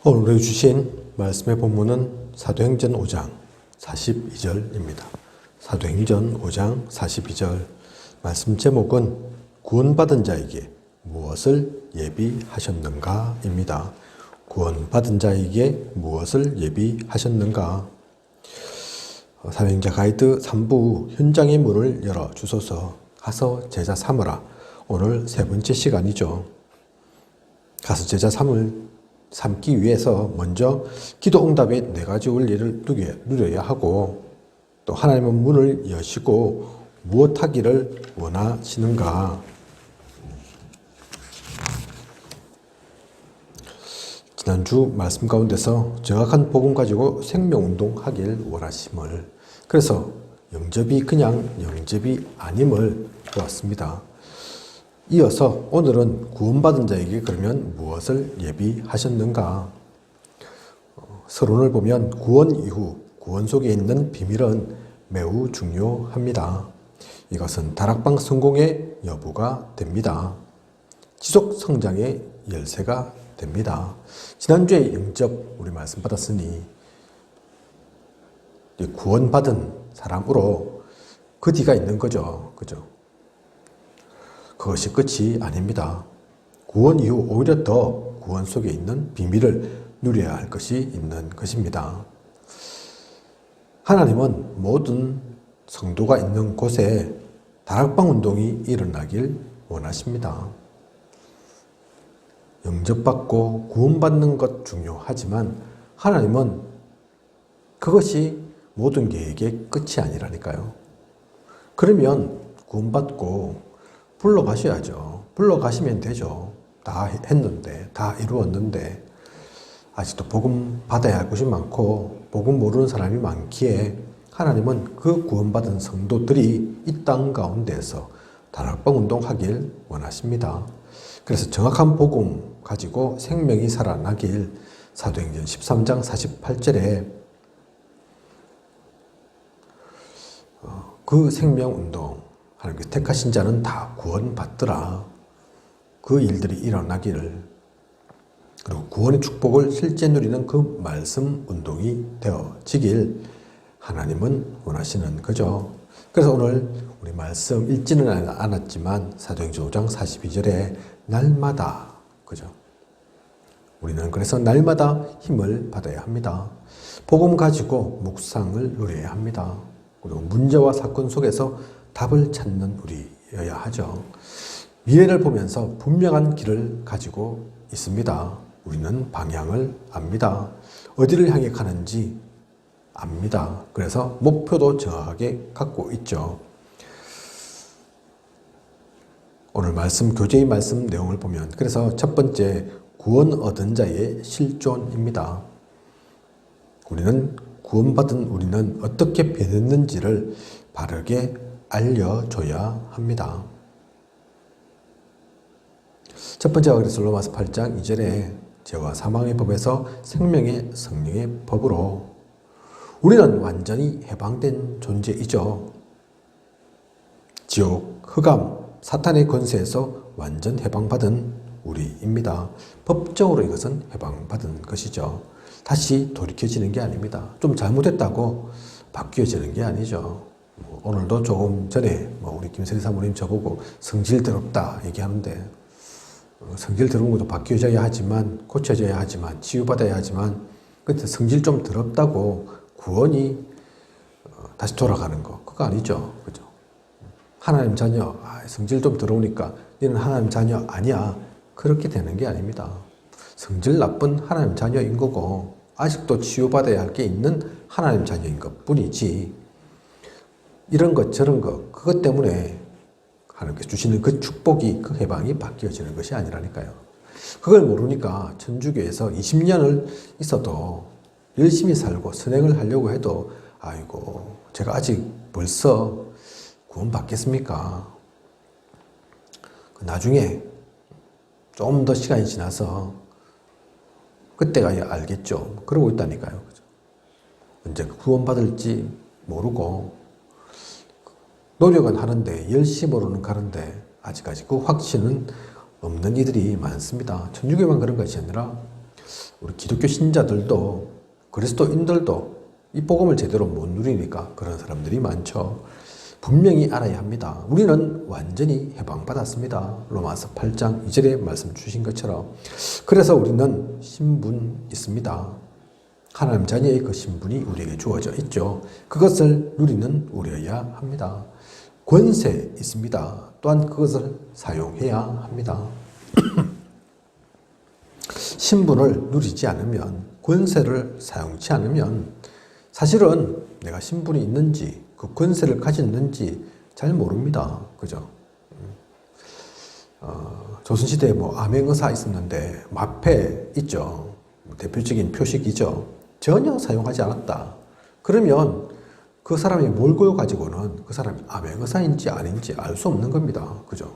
오늘 주신 말씀의 본문은 사도행전 5장 42절입니다. 사도행전 5장 42절 말씀 제목은 구원받은 자에게 무엇을 예비하셨는가 입니다. 구원받은 자에게 무엇을 예비하셨는가. 사도행전 가이드 3부 현장의 문을 열어주소서. 가서 제자 삼으라. 오늘 세 번째 시간이죠. 가서 제자 삼기 위해서 먼저 기도 응답의 네 가지 원리를 누려야 하고, 또 하나님은 문을 여시고 무엇 하기를 원하시는가. 지난주 말씀 가운데서 정확한 복음 가지고 생명운동 하길 원하심을, 그래서 영접이 그냥 영접이 아님을 보았습니다. 이어서 오늘은 구원받은 자에게 그러면 무엇을 예비하셨는가. 서론을 보면 구원 이후 구원 속에 있는 비밀은 매우 중요합니다. 이것은 다락방 성공의 여부가 됩니다. 지속 성장의 열쇠가 됩니다. 지난주에 영접 우리 말씀 받았으니 구원받은 사람으로 그 뒤가 있는 거죠. 그죠? 그것이 끝이 아닙니다. 구원 이후 오히려 더 구원 속에 있는 비밀을 누려야 할 것이 있는 것입니다. 하나님은 모든 성도가 있는 곳에 다락방 운동이 일어나길 원하십니다. 영접받고 구원받는 것 중요하지만 하나님은 그것이 모든 계획의 끝이 아니라니까요. 그러면 구원받고 불러가셔야죠. 불러가시면 되죠. 다 했는데, 다 이루었는데 아직도 복음 받아야 할 것이 많고 복음 모르는 사람이 많기에 하나님은 그 구원받은 성도들이 이 땅 가운데서 다락방 운동하길 원하십니다. 그래서 정확한 복음 가지고 생명이 살아나길 사도행전 13장 48절에 그 생명운동, 하나님께서 택하신 자는 다 구원받더라. 그 일들이 일어나기를, 그리고 구원의 축복을 실제 누리는 그 말씀 운동이 되어지길 하나님은 원하시는 거죠. 그래서 오늘 우리 말씀 읽지는 않았지만 사도행전 5장 42절에 날마다, 그죠? 우리는 그래서 날마다 힘을 받아야 합니다. 복음 가지고 묵상을 누려야 합니다. 그리고 문제와 사건 속에서 답을 찾는 우리여야 하죠. 미래를 보면서 분명한 길을 가지고 있습니다. 우리는 방향을 압니다. 어디를 향해 가는지 압니다. 그래서 목표도 정확하게 갖고 있죠. 오늘 말씀, 교제의 말씀 내용을 보면, 그래서 첫 번째, 구원 얻은 자의 실존입니다. 구원받은 우리는 어떻게 변했는지를 바르게 알려줘야 합니다. 첫 번째가 그래서 로마서 8장 2절에 죄와 사망의 법에서 생명의 성령의 법으로 우리는 완전히 해방된 존재이죠. 지옥, 흑암, 사탄의 권세에서 완전 해방받은 우리입니다. 법적으로 이것은 해방받은 것이죠. 다시 돌이켜지는 게 아닙니다. 좀 잘못했다고 바뀌어지는 게 아니죠. 오늘도 조금 전에 우리 김세리 사모님 저보고 성질 더럽다 얘기하는데, 성질 더러운 것도 바뀌어져야 하지만, 고쳐져야 하지만, 치유받아야 하지만, 그때 성질 좀 더럽다고 구원이 다시 돌아가는 거, 그거 아니죠. 그죠? 하나님 자녀, 성질 좀 더러우니까 너는 하나님 자녀 아니야. 그렇게 되는 게 아닙니다. 성질 나쁜 하나님 자녀인 거고 아직도 치유받아야 할 게 있는 하나님 자녀인 것 뿐이지, 이런 것 저런 것 그것 때문에 하나님께서 주시는 그 축복이, 그 해방이 바뀌어지는 것이 아니라니까요. 그걸 모르니까 천주교에서 20년을 있어도 열심히 살고 선행을 하려고 해도 아이고 제가 아직 벌써 구원 받겠습니까? 나중에 좀 더 시간이 지나서 그때가 알겠죠. 그러고 있다니까요. 언제 구원받을지 모르고 노력은 하는데, 열심으로는 가는데 아직까지 그 확신은 없는 이들이 많습니다. 천주교만 그런 것이 아니라 우리 기독교 신자들도 그리스도인들도 이 복음을 제대로 못 누리니까 그런 사람들이 많죠. 분명히 알아야 합니다. 우리는 완전히 해방받았습니다. 로마서 8장 2절에 말씀 주신 것처럼. 그래서 우리는 신분 있습니다. 하나님 자녀의 그 신분이 우리에게 주어져 있죠. 그것을 누리는 우리여야 합니다. 권세 있습니다. 또한 그것을 사용해야 합니다. 신분을 누리지 않으면, 권세를 사용치 않으면 사실은 내가 신분이 있는지 그 권세를 가졌는지 잘 모릅니다. 그죠? 조선시대에 암행어사 있었는데 마패 있죠. 대표적인 표식이죠. 전혀 사용하지 않았다. 그러면 그 사람이 뭘 가지고는 그 사람이 암행어사인지 아닌지 알 수 없는 겁니다. 그죠?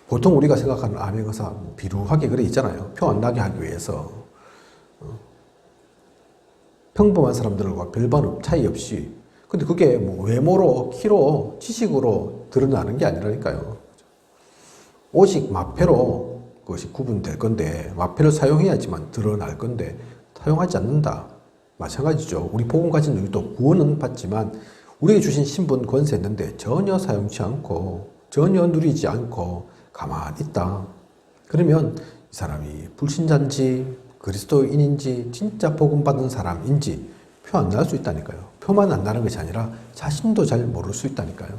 보통 우리가 생각하는 암행어사 비루하게 그래 있잖아요. 표 안 나게 하기 위해서. 평범한 사람들과 별반 차이 없이. 근데 그게 외모로, 키로, 지식으로 드러나는 게 아니라니까요. 오직 마패로 그것이 구분될 건데, 마패를 사용해야지만 드러날 건데 사용하지 않는다. 마찬가지죠. 우리 복음 가진 우리도 구원은 받지만 우리에게 주신 신분 권세 있는데 전혀 사용치 않고 전혀 누리지 않고 가만히 있다. 그러면 이 사람이 불신자인지 그리스도인인지 진짜 복음 받은 사람인지 표 안 날 수 있다니까요. 표만 안 나는 것이 아니라 자신도 잘 모를 수 있다니까요.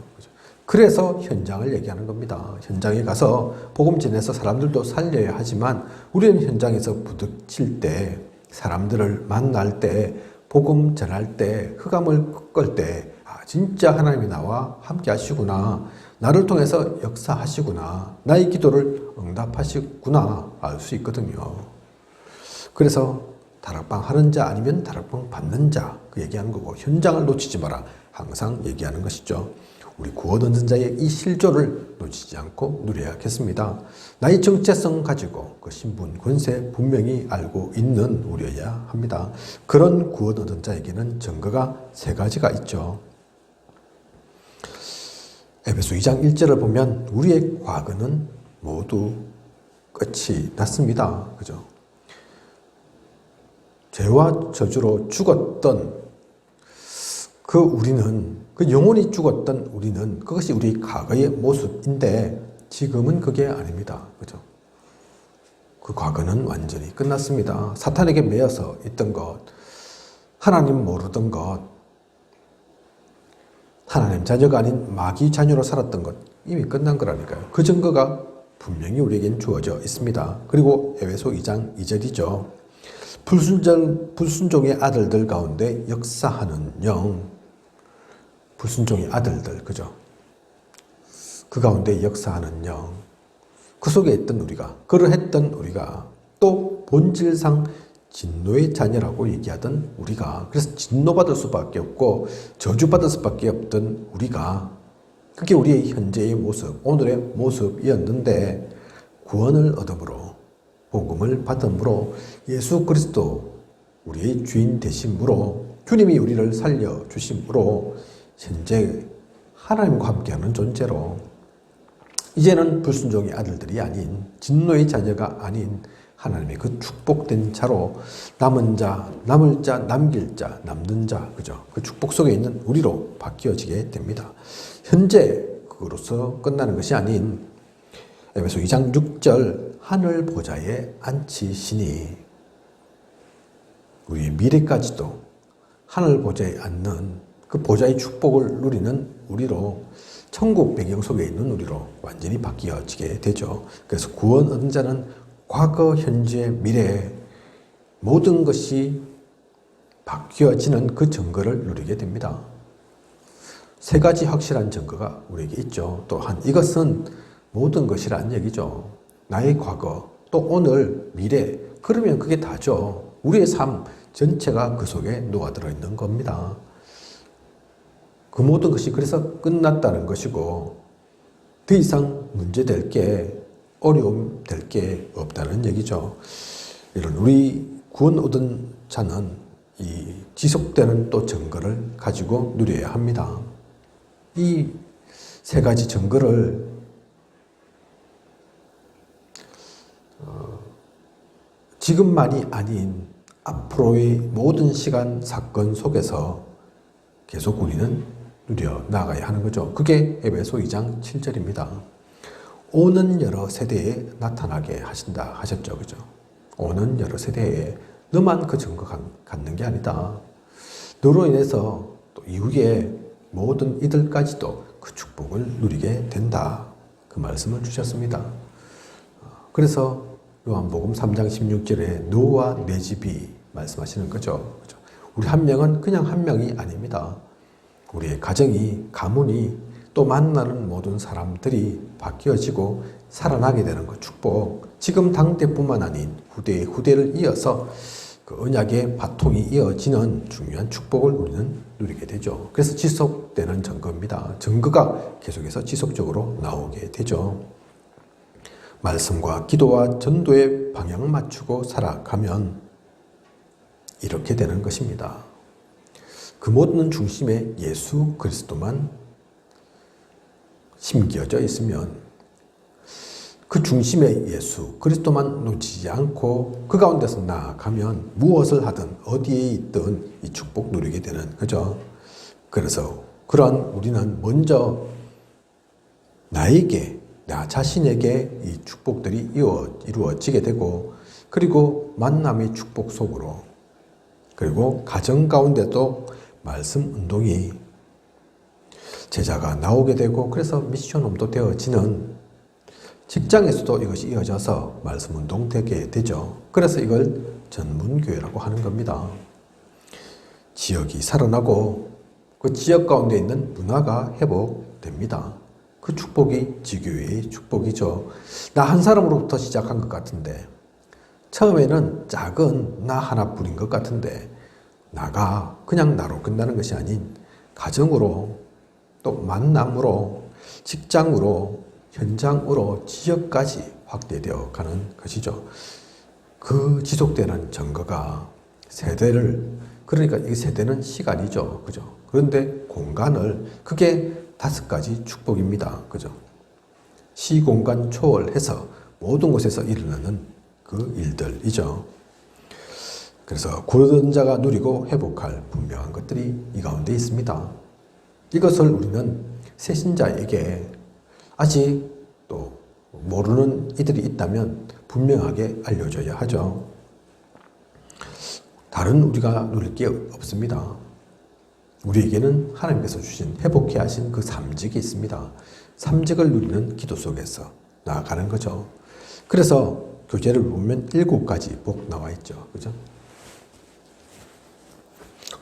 그래서 현장을 얘기하는 겁니다. 현장에 가서 복음 전해서 사람들도 살려야 하지만 우리는 현장에서 부딪힐 때, 사람들을 만날 때, 복음 전할 때, 흑암을 끌 때, 진짜 하나님이 나와 함께 하시구나, 나를 통해서 역사하시구나, 나의 기도를 응답하시구나 알 수 있거든요. 그래서 다락방 하는 자 아니면 다락방 받는 자, 그 얘기하는 거고, 현장을 놓치지 마라 항상 얘기하는 것이죠. 우리 구원 얻는 자의 이 실조를 놓치지 않고 누려야겠습니다. 나의 정체성 가지고 그 신분, 권세 분명히 알고 있는 우리여야 합니다. 그런 구원 얻은 자에게는 증거가 세 가지가 있죠. 에베소 2장 1절을 보면 우리의 과거는 모두 끝이 났습니다. 그죠? 죄와 저주로 죽었던 그 우리는, 그 영원히 죽었던 우리는 그것이 우리 과거의 모습인데 지금은 그게 아닙니다. 그죠? 그 과거는 완전히 끝났습니다. 사탄에게 매여서 있던 것, 하나님 모르던 것, 하나님 자녀가 아닌 마귀 자녀로 살았던 것, 이미 끝난 거라니까요. 그 증거가 분명히 우리에겐 주어져 있습니다. 그리고 에베소 2장 2절이죠. 불순종의 아들들 가운데 역사하는 영, 불순종의 아들들, 그죠? 그 가운데 역사하는 영, 그 속에 있던 우리가, 그러했던 우리가, 또 본질상 진노의 자녀라고 얘기하던 우리가, 그래서 진노받을 수밖에 없고 저주받을 수밖에 없던 우리가, 그게 우리의 현재의 모습, 오늘의 모습이었는데 구원을 얻음으로, 복음을 받음으로, 예수 그리스도 우리의 주인 되심으로, 주님이 우리를 살려주심으로 현재 하나님과 함께하는 존재로 이제는 불순종의 아들들이 아닌, 진노의 자녀가 아닌 하나님의 그 축복된 자로 남은 자, 남을 자, 남길 자, 남는 자, 그죠? 그 축복 속에 있는 우리로 바뀌어지게 됩니다. 현재 그로서 끝나는 것이 아닌 에베소 2장 6절 하늘 보좌에 앉히시니, 우리의 미래까지도 하늘 보좌에 앉는 그 보좌의 축복을 누리는 우리로, 천국 배경 속에 있는 우리로 완전히 바뀌어지게 되죠. 그래서 구원 얻은 자는 과거, 현재, 미래 모든 것이 바뀌어지는 그 증거를 누리게 됩니다. 세 가지 확실한 증거가 우리에게 있죠. 또한 이것은 모든 것이란 얘기죠. 나의 과거, 또 오늘, 미래, 그러면 그게 다죠. 우리의 삶 전체가 그 속에 녹아들어 있는 겁니다. 그 모든 것이 그래서 끝났다는 것이고 더 이상 문제될 게, 어려움 될 게 없다는 얘기죠. 이런 우리 구원 얻은 자는 이 지속되는 또 증거를 가지고 누려야 합니다. 이 세 가지 증거를 지금만이 아닌 앞으로의 모든 시간, 사건 속에서 계속 우리는 누려 나가야 하는 거죠. 그게 에베소 2장 7절입니다. 오는 여러 세대에 나타나게 하신다 하셨죠. 그죠? 오는 여러 세대에 너만 그 증거 갖는 게 아니다. 너로 인해서 또 이후에 모든 이들까지도 그 축복을 누리게 된다. 그 말씀을 주셨습니다. 그래서 요한복음 3장 16절에 너와 내 집이 말씀하시는 거죠. 그죠? 우리 한 명은 그냥 한 명이 아닙니다. 우리의 가정이, 가문이, 또 만나는 모든 사람들이 바뀌어지고 살아나게 되는 그 축복, 지금 당대뿐만 아닌 후대를 이어서 그 언약의 바통이 이어지는 중요한 축복을 우리는 누리게 되죠. 그래서 지속되는 증거입니다. 증거가 계속해서 지속적으로 나오게 되죠. 말씀과 기도와 전도에 방향 맞추고 살아가면 이렇게 되는 것입니다. 그 모든 중심에 예수 그리스도만 심겨져 있으면, 그 중심에 예수 그리스도만 놓치지 않고 그 가운데서 나아가면 무엇을 하든 어디에 있든 이 축복 누리게 되는 거죠. 그래서 그런 우리는 먼저 나에게, 나 자신에게 이 축복들이 이루어지게 되고, 그리고 만남의 축복 속으로, 그리고 가정 가운데도 말씀 운동이 제자가 나오게 되고, 그래서 미션홈도 되어지는, 직장에서도 이것이 이어져서 말씀 운동 되게 되죠. 그래서 이걸 전문교회라고 하는 겁니다. 지역이 살아나고 그 지역 가운데 있는 문화가 회복됩니다. 그 축복이 지교회의 축복이죠. 나 한 사람으로부터 시작한 것 같은데, 처음에는 작은 나 하나뿐인 것 같은데, 나가 그냥 나로 끝나는 것이 아닌 가정으로, 또 만남으로, 직장으로, 현장으로, 지역까지 확대되어 가는 것이죠. 그 지속되는 증거가 세대를, 그러니까 이 세대는 시간이죠. 그죠? 그런데 공간을, 그게 5가지 축복입니다. 그죠? 시, 공간 초월해서 모든 곳에서 일어나는 그 일들이죠. 그래서 굳은 자가 누리고 회복할 분명한 것들이 이 가운데 있습니다. 이것을 우리는 새신자에게 아직 또 모르는 이들이 있다면 분명하게 알려줘야 하죠. 다른 우리가 누릴 게 없습니다. 우리에게는 하나님께서 주신 회복해 하신 그 삼직이 있습니다. 삼직을 누리는 기도 속에서 나아가는 거죠. 그래서 교재를 보면 7가지 복 나와 있죠. 그죠?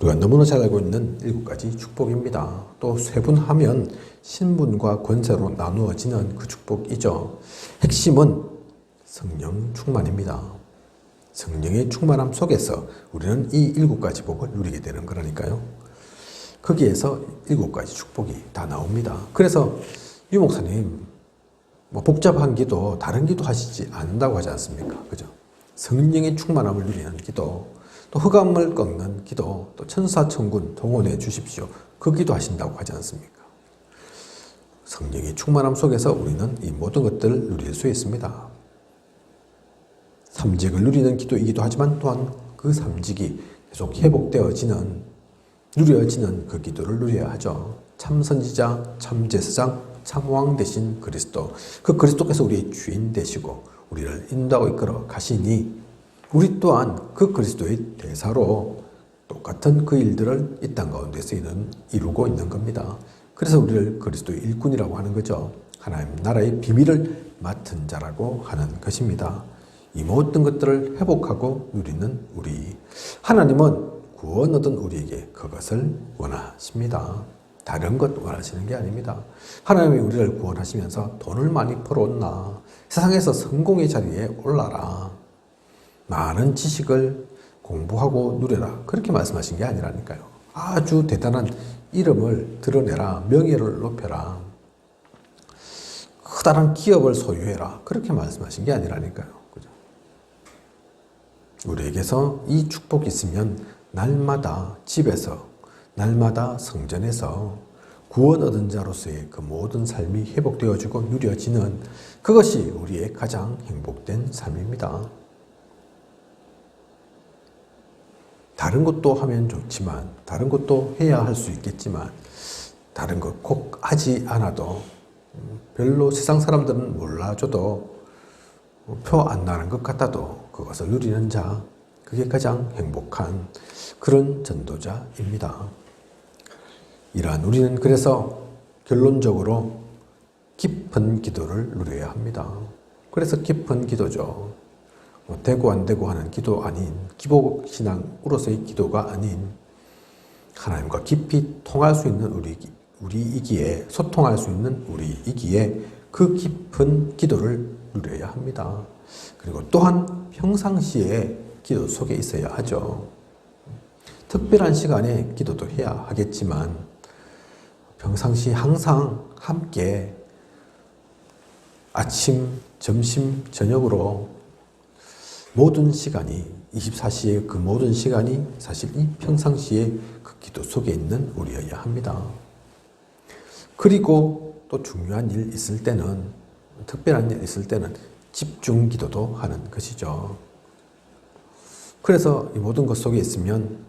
우리가 너무나 잘 알고 있는 7가지 축복입니다. 또 세분하면 신분과 권세로 나누어지는 그 축복이죠. 핵심은 성령 충만입니다. 성령의 충만함 속에서 우리는 이 7가지 복을 누리게 되는 거라니까요. 거기에서 7가지 축복이 다 나옵니다. 그래서 유 목사님, 복잡한 기도, 다른 기도 하시지 않는다고 하지 않습니까? 그죠? 성령의 충만함을 누리는 기도, 또 흑암을 꺾는 기도, 또 천사천군 동원해 주십시오. 그 기도 하신다고 하지 않습니까? 성령의 충만함 속에서 우리는 이 모든 것들을 누릴 수 있습니다. 삼직을 누리는 기도이기도 하지만 또한 그 삼직이 계속 회복되어지는, 누려지는 그 기도를 누려야 하죠. 참 선지자, 참 제사장, 참 왕 되신 그리스도, 그 그리스도께서 우리의 주인 되시고 우리를 인도하고 이끌어 가시니 우리 또한 그 그리스도의 대사로 똑같은 그 일들을 이 땅 가운데서 이루고 있는 겁니다. 그래서 우리를 그리스도의 일꾼이라고 하는 거죠. 하나님 나라의 비밀을 맡은 자라고 하는 것입니다. 이 모든 것들을 회복하고 누리는 우리, 하나님은 구원 얻은 우리에게 그것을 원하십니다. 다른 것 원하시는 게 아닙니다. 하나님이 우리를 구원하시면서 돈을 많이 벌어온나, 세상에서 성공의 자리에 올라라, 많은 지식을 공부하고 누려라, 그렇게 말씀하신 게 아니라니까요. 아주 대단한 이름을 드러내라, 명예를 높여라, 커다란 기업을 소유해라, 그렇게 말씀하신 게 아니라니까요. 그죠? 우리에게서 이 축복이 있으면 날마다 집에서, 날마다 성전에서 구원 얻은 자로서의 그 모든 삶이 회복되어지고 누려지는, 그것이 우리의 가장 행복된 삶입니다. 다른 것도 하면 좋지만, 다른 것도 해야 할 수 있겠지만, 다른 것 꼭 하지 않아도 별로 세상 사람들은 몰라줘도 표 안 나는 것 같아도 그것을 누리는 자, 그게 가장 행복한 그런 전도자입니다. 이러한 우리는 그래서 결론적으로 깊은 기도를 누려야 합니다. 그래서 깊은 기도죠. 되고 안 되고 하는 기도 아닌, 기복신앙으로서의 기도가 아닌, 하나님과 깊이 통할 수 있는 우리이기에, 소통할 수 있는 우리이기에 그 깊은 기도를 누려야 합니다. 그리고 또한 평상시에 기도 속에 있어야 하죠. 특별한 시간에 기도도 해야 하겠지만 평상시 항상 함께 아침, 점심, 저녁으로 모든 시간이 24시의 그 모든 시간이 사실 이 평상시에 그 기도 속에 있는 우리여야 합니다. 그리고 또 중요한 일 있을 때는, 특별한 일 있을 때는 집중 기도도 하는 것이죠. 그래서 이 모든 것 속에 있으면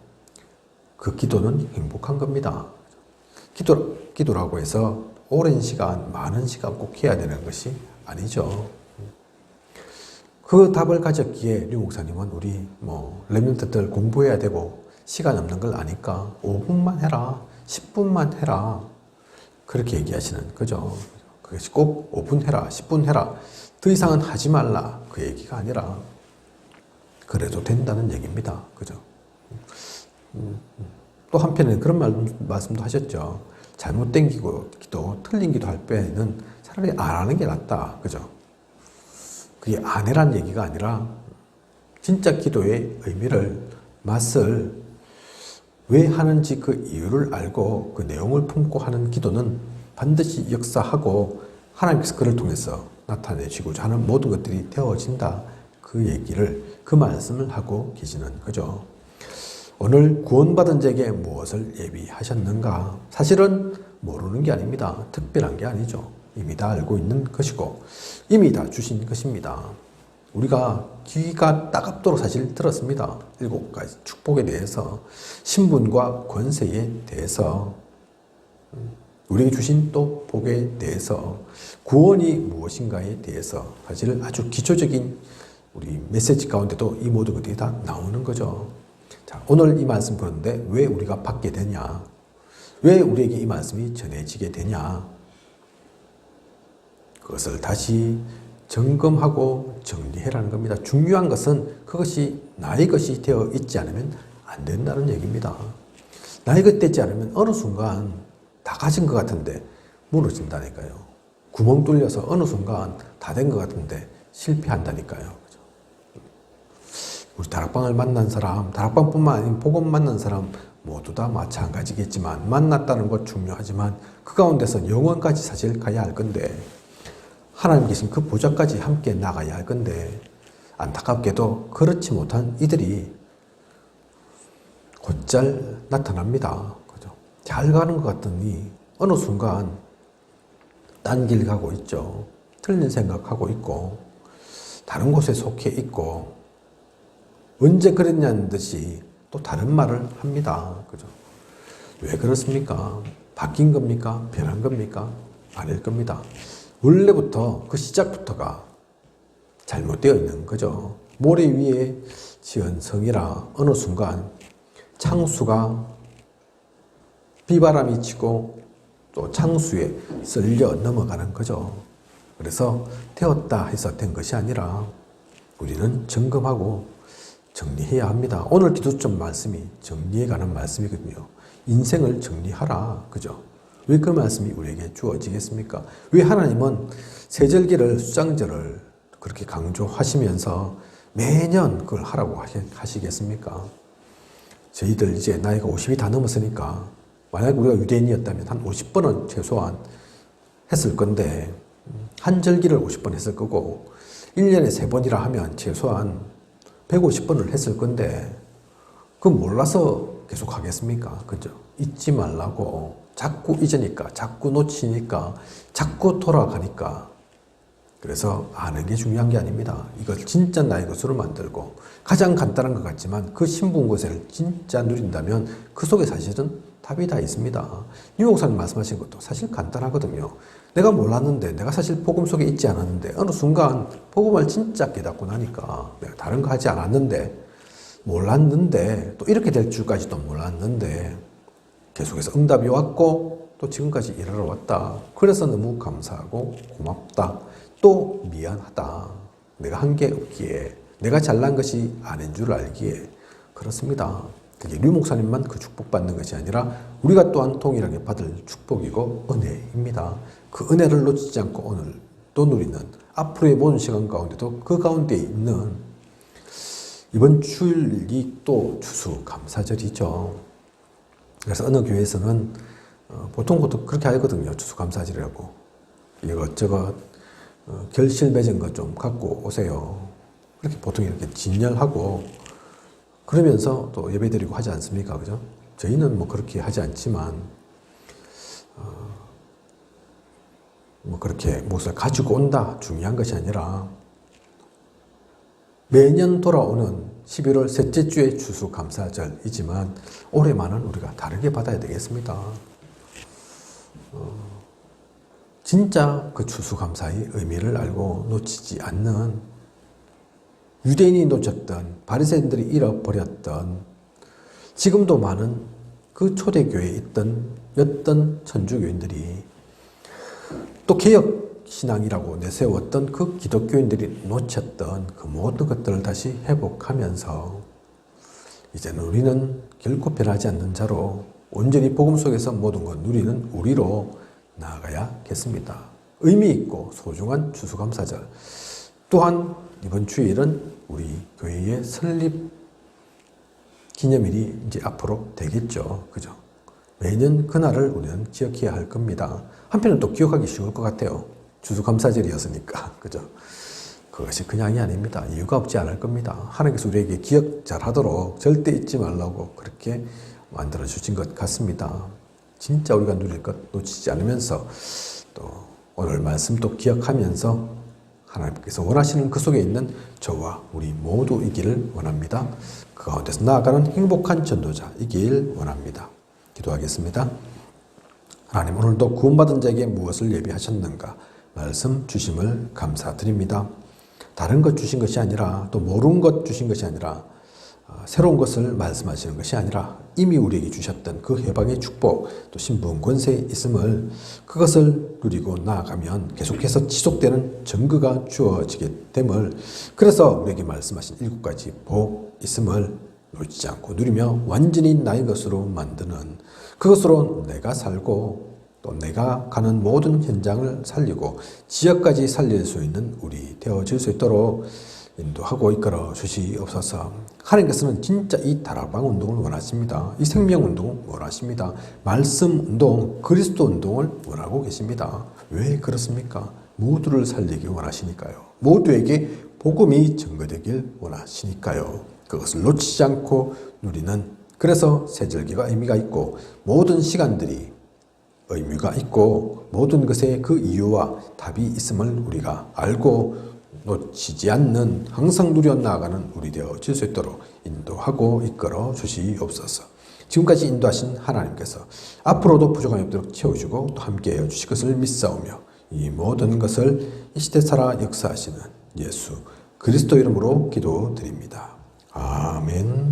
그 기도는 행복한 겁니다. 기도라고 해서 오랜 시간, 많은 시간 꼭 해야 되는 것이 아니죠. 그 답을 가졌기에 류 목사님은 우리 렘넌트들 공부해야 되고 시간 없는 걸 아니까 5분만 해라, 10분만 해라, 그렇게 얘기하시는 거죠. 그것이 꼭 5분 해라, 10분 해라, 더 이상은 하지 말라, 그 얘기가 아니라 그래도 된다는 얘기입니다. 그죠? 또 한편에는 그런 말씀도 하셨죠. 잘못된 기도, 틀린 기도 할 바에는 차라리 안 하는 게 낫다. 그죠? 그게 안 해란 얘기가 아니라 진짜 기도의 의미를, 맛을 왜 하는지 그 이유를 알고 그 내용을 품고 하는 기도는 반드시 역사하고 하나님께서 그를 통해서 나타내시고자 하는 모든 것들이 되어진다. 그 얘기를, 그 말씀을 하고 계시는 거죠. 오늘 구원받은 자에게 무엇을 예비하셨는가? 사실은 모르는 게 아닙니다. 특별한 게 아니죠. 이미 다 알고 있는 것이고 이미 다 주신 것입니다. 우리가 귀가 따갑도록 사실 들었습니다. 7가지 축복에 대해서, 신분과 권세에 대해서, 우리에게 주신 또 복에 대해서, 구원이 무엇인가에 대해서 사실 아주 기초적인 우리 메시지 가운데도 이 모든 것들이 다 나오는 거죠. 자, 오늘 이 말씀 보는데 왜 우리가 받게 되냐? 왜 우리에게 이 말씀이 전해지게 되냐? 그것을 다시 점검하고 정리해라는 겁니다. 중요한 것은 그것이 나의 것이 되어 있지 않으면 안 된다는 얘기입니다. 나의 것 되지 않으면 어느 순간 다 가진 것 같은데 무너진다니까요. 구멍 뚫려서 어느 순간 다 된 것 같은데 실패한다니까요. 그죠? 우리 다락방을 만난 사람, 다락방뿐만 아니라 복음 만난 사람 모두 다 마찬가지겠지만, 만났다는 것 중요하지만 그 가운데서 영원까지 사실 가야 할 건데, 하나님 계신 그 보좌까지 함께 나가야 할 건데, 안타깝게도 그렇지 못한 이들이 곧잘 나타납니다. 그죠? 잘 가는 것 같더니 어느 순간 딴 길 가고 있죠. 틀린 생각하고 있고 다른 곳에 속해 있고, 언제 그랬냐는 듯이 또 다른 말을 합니다. 그죠? 왜 그렇습니까? 바뀐 겁니까? 변한 겁니까? 아닐 겁니다. 원래부터 그 시작부터가 잘못되어 있는 거죠. 모래 위에 지은 성이라 어느 순간 창수가 비바람이 치고 또 창수에 쓸려 넘어가는 거죠. 그래서 되었다 해서 된 것이 아니라 우리는 점검하고 정리해야 합니다. 오늘 기도점 말씀이 정리해가는 말씀이거든요. 인생을 정리하라. 그죠? 왜 그 말씀이 우리에게 주어지겠습니까? 왜 하나님은 세절기를, 수장절을 그렇게 강조하시면서 매년 그걸 하라고 하시겠습니까? 저희들 이제 나이가 50이 다 넘었으니까 만약 우리가 유대인이었다면 한 50번은 최소한 했을 건데, 한 절기를 50번 했을 거고 1년에 3번이라 하면 최소한 150번을 했을 건데, 그거 몰라서 계속 하겠습니까? 그죠? 잊지 말라고. 자꾸 잊으니까, 자꾸 놓치니까, 자꾸 돌아가니까 그래서 아는 게 중요한 게 아닙니다. 이걸 진짜 나의 것으로 만들고 가장 간단한 것 같지만 그 신분 권세를 진짜 누린다면 그 속에 사실은 답이 다 있습니다. 유 목사님 말씀하신 것도 사실 간단하거든요. 내가 몰랐는데, 내가 사실 복음 속에 있지 않았는데 어느 순간 복음을 진짜 깨닫고 나니까 내가 다른 거 하지 않았는데, 몰랐는데 또 이렇게 될 줄까지도 몰랐는데 계속해서 응답이 왔고 또 지금까지 일하러 왔다. 그래서 너무 감사하고 고맙다. 또 미안하다. 내가 한 게 없기에, 내가 잘난 것이 아닌 줄 알기에. 그렇습니다. 그게 류 목사님만 그 축복받는 것이 아니라 우리가 또한 동일하게 받을 축복이고 은혜입니다. 그 은혜를 놓치지 않고 오늘 또 누리는, 앞으로의 모든 시간 가운데도 그 가운데 있는 이번 주일이 또 추수감사절이죠. 그래서 어느 교회에서는 보통 그렇게 하거든요. 추수감사절이라고. 이것저것 결실 맺은 것 좀 갖고 오세요. 그렇게 보통 이렇게 진열하고 그러면서 또 예배드리고 하지 않습니까? 그죠? 저희는 뭐 그렇게 하지 않지만 뭐 그렇게 무엇을 가지고 온다 중요한 것이 아니라 매년 돌아오는 11월 셋째 주의 추수감사절이지만 올해만은 우리가 다르게 받아야 되겠습니다. 진짜 그 추수감사의 의미를 알고 놓치지 않는, 유대인이 놓쳤던, 바리새인들이 잃어버렸던, 지금도 많은 그 초대교회에 있던 천주교인들이 또 개혁신앙이라고 내세웠던 그 기독교인들이 놓쳤던 그 모든 것들을 다시 회복하면서 이제는 우리는 결코 변하지 않는 자로 온전히 복음 속에서 모든 것 누리는 우리로 나아가야겠습니다. 의미 있고 소중한 추수감사절. 또한 이번 주일은 우리 교회의 설립 기념일이 이제 앞으로 되겠죠. 그죠? 매년 그날을 우리는 기억해야 할 겁니다. 한편은 또 기억하기 쉬울 것 같아요. 추수감사절이었으니까. 그죠? 그것이 그냥이 아닙니다. 이유가 없지 않을 겁니다. 하나님께서 우리에게 기억 잘 하도록 절대 잊지 말라고 그렇게 만들어주신 것 같습니다. 진짜 우리가 누릴 것 놓치지 않으면서 또 오늘 말씀 또 기억하면서 하나님께서 원하시는 그 속에 있는 저와 우리 모두이기를 원합니다. 그 가운데서 나아가는 행복한 전도자이길 원합니다. 기도하겠습니다. 하나님, 오늘도 구원받은 자에게 무엇을 예비하셨는가 말씀 주심을 감사드립니다. 다른 것 주신 것이 아니라, 또 모르는 것 주신 것이 아니라, 새로운 것을 말씀하시는 것이 아니라 이미 우리에게 주셨던 그 해방의 축복, 또 신분 권세에 있음을, 그것을 누리고 나아가면 계속해서 지속되는 증거가 주어지게 됨을, 그래서 우리에게 말씀하신 7가지 복 있음을 놓치지 않고 누리며 완전히 나의 것으로 만드는, 그것으로 내가 살고 또 내가 가는 모든 현장을 살리고 지역까지 살릴 수 있는 우리 되어질 수 있도록 인도하고 이끌어 주시옵소서. 하나님께서는 진짜 이 다락방 운동을 원하십니다. 이 생명 운동을 원하십니다. 말씀 운동, 그리스도 운동을 원하고 계십니다. 왜 그렇습니까? 모두를 살리기 원하시니까요. 모두에게 복음이 증거되길 원하시니까요. 그것을 놓치지 않고 누리는, 그래서 세절기가 의미가 있고 모든 시간들이 의미가 있고 모든 것에 그 이유와 답이 있음을 우리가 알고 놓치지 않는, 항상 누려 나아가는 우리 되어질 수 있도록 인도하고 이끌어 주시옵소서. 지금까지 인도하신 하나님께서 앞으로도 부족함이 없도록 채워주고 또 함께하여 주실 것을 믿사오며 이 모든 것을 이 시대 살아 역사하시는 예수 그리스도 이름으로 기도드립니다. 아멘.